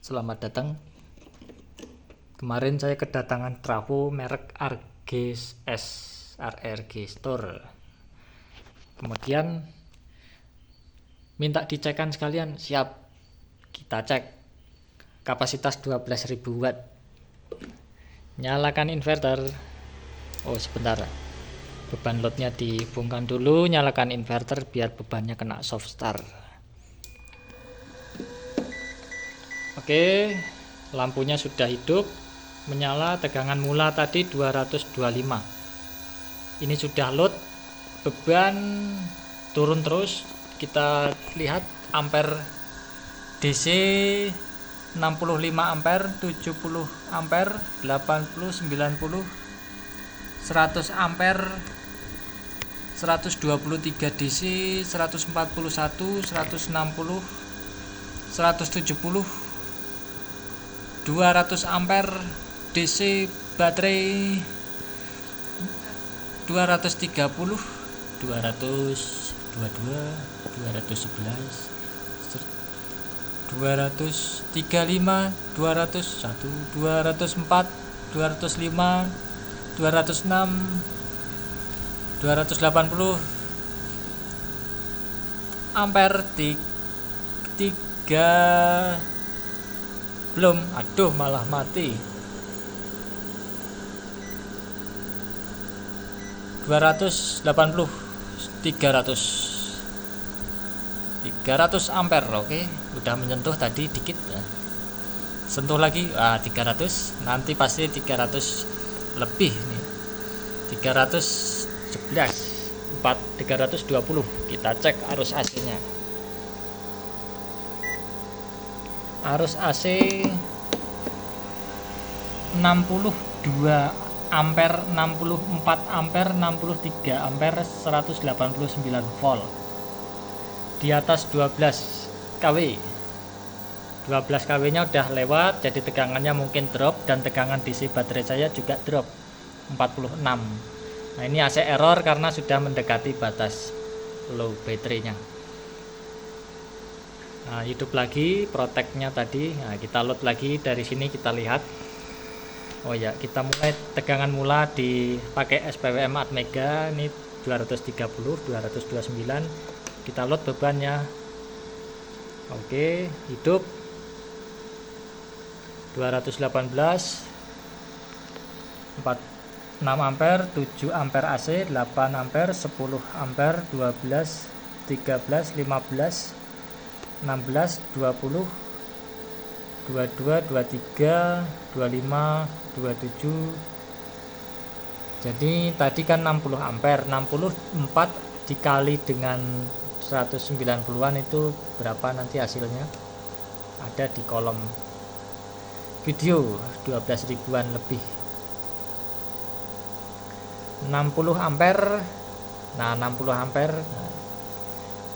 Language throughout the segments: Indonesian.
Selamat datang. Kemarin saya kedatangan trafo merek RRG Store. Kemudian minta dicekkan sekalian. Siap. Kita cek. Kapasitas 12.000 watt. Nyalakan inverter. Oh, sebentar. Beban loadnya dihubungkan dulu. Nyalakan inverter biar bebannya kena soft start. Oke, lampunya sudah hidup, menyala. Tegangan mula tadi 225. Ini sudah load, beban turun terus. Kita lihat ampere DC 65 ampere, 70 ampere, 80, 90, 100 ampere, 123 DC, 141, 160, 170, 200 ampere DC baterai, 230, 222, 211, 235, 201, 204, 205, 206, 280 ampere. 3 belum, aduh malah mati. 280, 300 ampere. Oke, udah menyentuh tadi dikit ya. Sentuh lagi, 300, nanti pasti 300 lebih nih. 311, 320. Kita cek arus AC-nya. Arus AC 62 ampere, 64 ampere, 63 ampere, 189 volt. Di atas 12 kW. 12 kW nya udah lewat, jadi tegangannya mungkin drop, dan tegangan DC baterai saya juga drop 46. Nah, ini AC error karena sudah mendekati batas low baterainya. Nah, hidup lagi proteknya tadi. Nah, kita load lagi dari sini, kita lihat. Oh ya, kita mulai tegangan mula dipakai SPWM Atmega. Ini 230, 229. Kita load bebannya. Oke, hidup 218, 6 ampere, 7 ampere AC, 8 ampere, 10 ampere, 12, 13, 15, 16, 20, 22, 23, 25, 27. Jadi tadi kan 60 ampere, 64 dikali dengan 190-an itu berapa nanti hasilnya? Ada di kolom video, 12 ribuan lebih. 60 ampere. Nah, 60 ampere.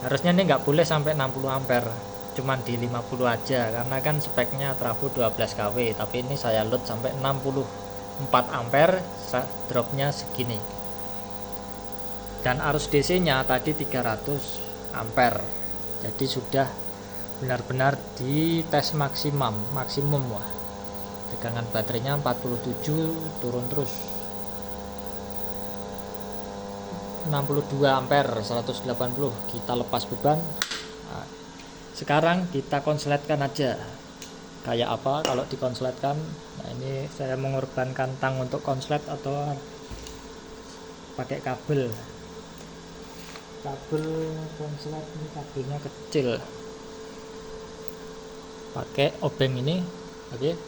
Harusnya ini nggak boleh sampai 60 ampere, cuman di 50 aja karena kan speknya trafo 12 kW, tapi ini saya load sampai 64 ampere, dropnya segini. Dan arus DC nya tadi 300 ampere, jadi sudah benar-benar di tes maksimum. Wah, tegangan baterainya 47, turun terus. 62 ampere, 180. Kita lepas beban. Nah, sekarang kita konsletkan aja kayak apa kalau dikonsletkan. Nah, ini saya mengorbankan tang untuk konslet atau pakai kabel konslet. Ini kabelnya kecil, pakai obeng ini. Oke,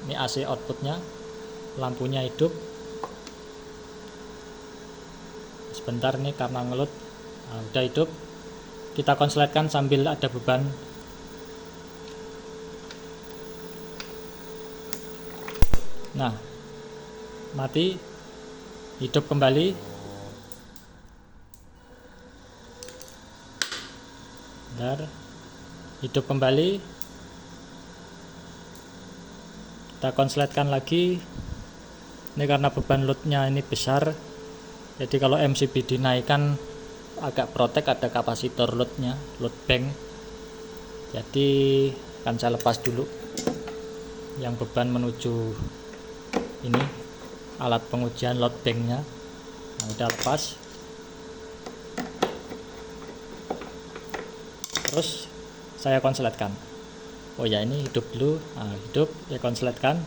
ini AC outputnya, lampunya hidup. Sebentar nih karena ngelut. Nah, udah hidup. Kita konsletkan sambil ada beban. Nah, mati, hidup kembali. Bentar, hidup kembali. Kita konsletkan lagi. Ini karena beban loadnya ini besar, jadi kalau MCB dinaikkan agak protek, ada kapasitor loadnya, load bank. Jadi akan saya lepas dulu. yang beban menuju ini alat pengujian load banknya. Nah, udah lepas. Terus saya konsletkan. Oh ya, ini hidup dulu. Nah, hidup, saya konsletkan.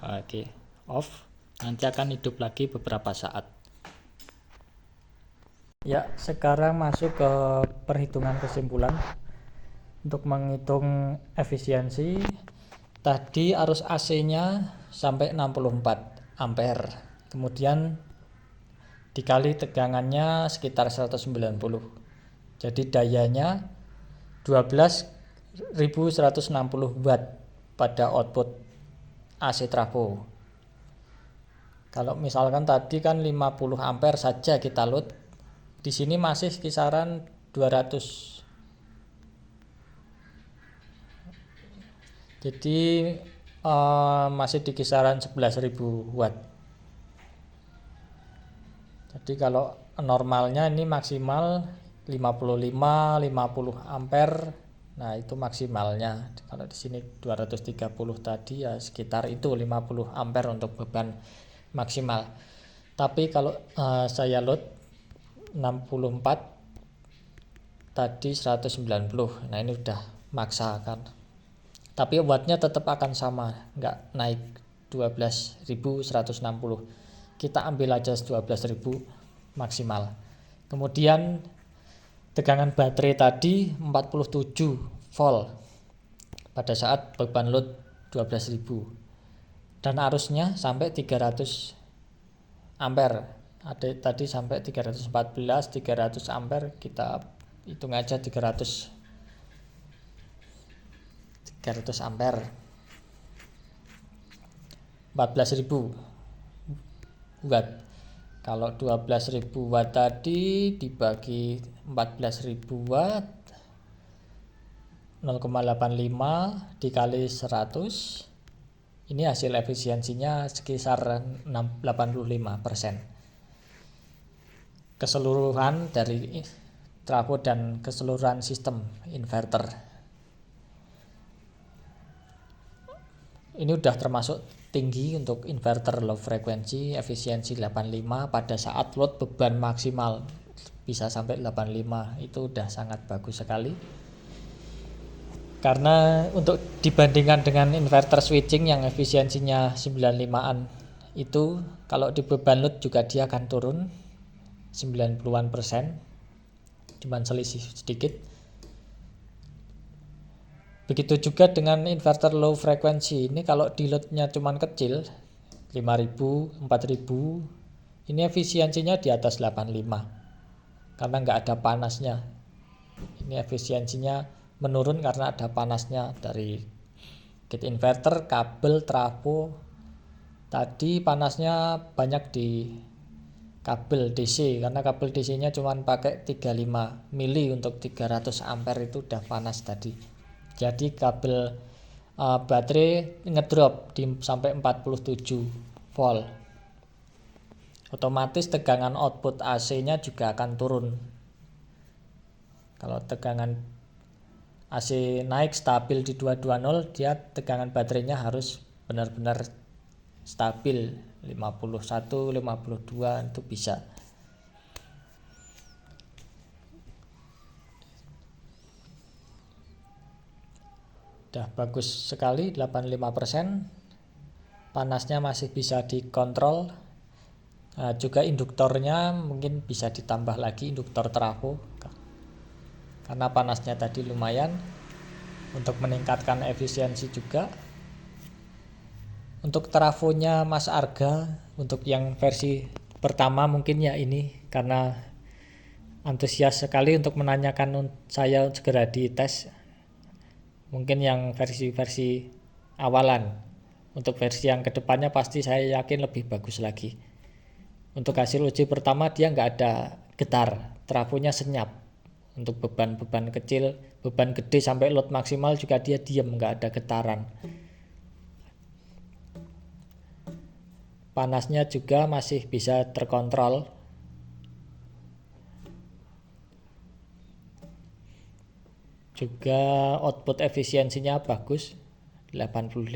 Oke, off. Nanti akan hidup lagi beberapa saat. Ya, sekarang masuk ke perhitungan kesimpulan. Untuk menghitung efisiensi, tadi arus AC-nya sampai 64 ampere. Kemudian dikali tegangannya sekitar 190. Jadi dayanya 12.160 watt pada output AC trafo. Kalau misalkan tadi kan 50 ampere saja kita load, di sini masih kisaran 200. Jadi masih di kisaran 11.000 watt. Jadi kalau normalnya ini maksimal 55-50 ampere. Nah, itu maksimalnya. Kalau di sini 230 tadi ya sekitar itu 50 ampere untuk beban maksimal. Tapi kalau saya load 64 tadi 190. Nah, ini udah maksa kan. Tapi wattnya tetap akan sama, nggak naik 12.160. Kita ambil aja 12.000 maksimal. Kemudian tegangan baterai tadi 47 volt pada saat beban load 12.000. Dan arusnya sampai 300 ampere. Ada tadi sampai 314, 300 ampere, kita hitung aja 300 ampere. 14.000 watt. Kalau 12.000 watt tadi dibagi 14.000 watt, 0,85 dikali 100, ini hasil efisiensinya sekitar 85%. Keseluruhan dari trafo dan keseluruhan sistem inverter. Ini udah termasuk tinggi untuk inverter low frekuensi, efisiensi 85 pada saat load beban maksimal bisa sampai 85. Itu udah sangat bagus sekali. Karena untuk dibandingkan dengan inverter switching yang efisiensinya 95-an, itu kalau di beban load juga dia akan turun 90-an%, cuman selisih sedikit. Begitu juga dengan inverter low frekuensi. Ini kalau di loadnya cuman kecil 5.000, 4.000, ini efisiensinya di atas 85 karena nggak ada panasnya. Ini efisiensinya menurun karena ada panasnya dari gate inverter, kabel, trafo. Tadi panasnya banyak di kabel DC karena kabel DC-nya cuman pakai 35 mili untuk 300 ampere, itu udah panas tadi. Jadi kabel baterai ngedrop sampai 47 volt. Otomatis tegangan output AC-nya juga akan turun. Kalau tegangan AC naik stabil di 220, dia tegangan baterainya harus benar-benar stabil 51, 52 itu bisa. Udah bagus sekali, 85%. Panasnya masih bisa dikontrol. Nah, juga induktornya mungkin bisa ditambah lagi, induktor trafo, karena panasnya tadi lumayan, untuk meningkatkan efisiensi juga. Untuk trafonya Mas Arga, untuk yang versi pertama mungkin ya ini, karena antusias sekali untuk menanyakan saya segera dites. Mungkin yang versi-versi awalan. Untuk versi yang kedepannya pasti saya yakin lebih bagus lagi. Untuk hasil uji pertama dia nggak ada getar, trafonya senyap. Untuk beban-beban kecil, beban gede sampai load maksimal juga dia diam, nggak ada getaran. Panasnya juga masih bisa terkontrol. Juga output efisiensinya bagus, 85.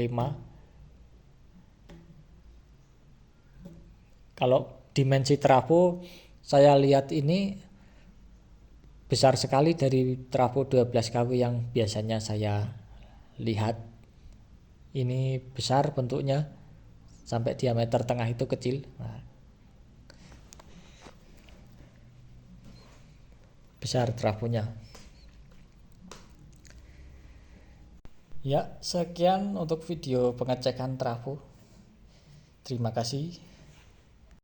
Kalau dimensi trafo saya lihat ini besar sekali dari trafo 12 kW yang biasanya saya lihat. Ini besar bentuknya, sampai diameter tengah itu kecil. Nah, besar trafonya. Ya, sekian untuk video pengecekan trafo. Terima kasih.